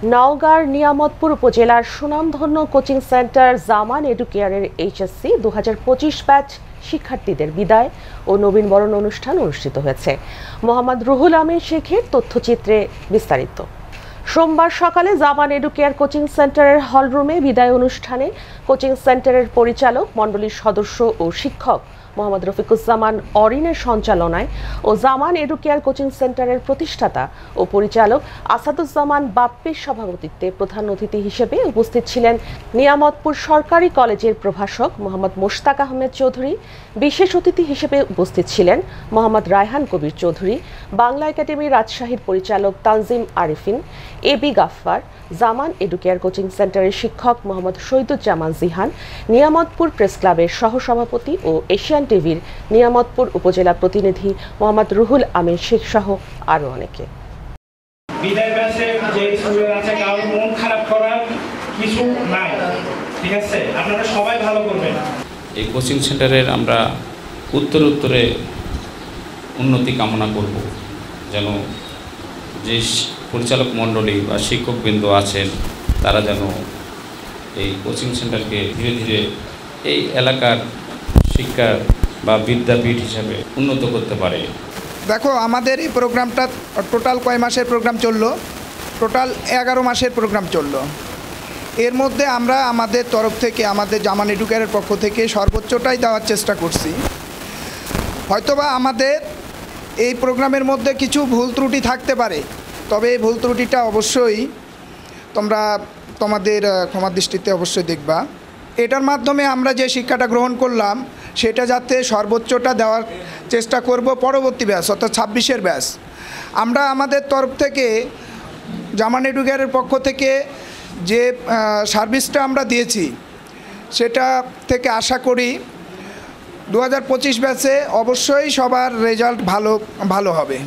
নওগাঁর নিয়ামতপুর উপজেলার সুনামধন্য কোচিং সেন্টার জামান এডুকেয়ারের এইচএসসি 2025 ব্যাচ শিক্ষার্থীদের বিদায় ও নবীনবরণ অনুষ্ঠান অনুষ্ঠিত হয়েছে। মোহাম্মদ রুহুল আমিন শেখের তথ্যচিত্রে বিস্তারিত। সোমবার সকালে জামান এডুকেয়ার কোচিং সেন্টারের হলরুমে বিদায় অনুষ্ঠানে কোচিং সেন্টারের পরিচালক মণ্ডলীর সদস্য ও শিক্ষক মোহাম্মদ রফিকুজ্জামান অরিনের সঞ্চালনায় ও জামান এডুকেয়ার কোচিং সেন্টারের প্রতিষ্ঠাতা ও পরিচালক আসাদুজ্জামান বাপ্পির সভাপতিত্বে প্রধান অতিথি হিসেবে উপস্থিত ছিলেন নিয়ামতপুর সরকারি কলেজের প্রভাষক মোহাম্মদ মোশতাক আহমেদ চৌধুরী। বিশেষ অতিথি হিসেবে উপস্থিত ছিলেন মোহাম্মদ রায়হান কবির চৌধুরী, বাংলা একাডেমি রাজশাহীর পরিচালক তানজিম আরিফিন, এবি গাফফার, জামান এডুকেয়ার কোচিং সেন্টারের শিক্ষক মোহাম্মদ শহীদুজ্জামান জিহান, নিয়ামতপুর প্রেস ক্লাবের সহসভাপতি ও এশিয়ান টিভির নিয়ামতপুর উপজেলা প্রতিনিধি মোহাম্মদ রুহুল আমিন শেখ সহ আরো অনেকে। বিদায় ব্যাচে যে স্টুডেন্ট আছে কারোর মন খারাপ করার কিছু নাই, ঠিক আছে? আপনারা সবাই ভালো করবেন। এই কোচিং সেন্টারের আমরা উত্তরে উন্নতি কামনা করব, যেন যে পরিচালক মণ্ডলী বা শিক্ষকবৃন্দ আছেন তারা যেন এই কোচিং সেন্টারকে ধীরে ধীরে এই এলাকার শিক্ষা বা বিদ্যাপীঠ হিসাবে উন্নত করতে পারে। দেখো, আমাদের এই প্রোগ্রামটা টোটাল কয় মাসের প্রোগ্রাম চললো? টোটাল 11 মাসের প্রোগ্রাম চললো। এর মধ্যে আমরা আমাদের তরফ থেকে, আমাদের জামান এডুকেয়ারের পক্ষ থেকে সর্বোচ্চটাই দেওয়ার চেষ্টা করছি। হয়তোবা আমাদের এই প্রোগ্রামের মধ্যে কিছু ভুল ত্রুটি থাকতে পারে, তবে এই ভুল ত্রুটিটা অবশ্যই তোমরা তোমাদের ক্ষমা দৃষ্টিতে অবশ্যই দেখবা। এটার মাধ্যমে আমরা যে শিক্ষাটা গ্রহণ করলাম সেটা যাতে সর্বোচ্চটা দেওয়ার চেষ্টা করব। পরবর্তী ব্যাচ অর্থাৎ 26-এর ব্যাচ আমরা আমাদের তরফ থেকে জামান এডুকেয়ারের পক্ষ থেকে যে সার্ভিসটা আমরা দিয়েছি সেটা থেকে আশা করি 2025 ব্যাচে অবশ্যই সবার রেজাল্ট ভালো হবে।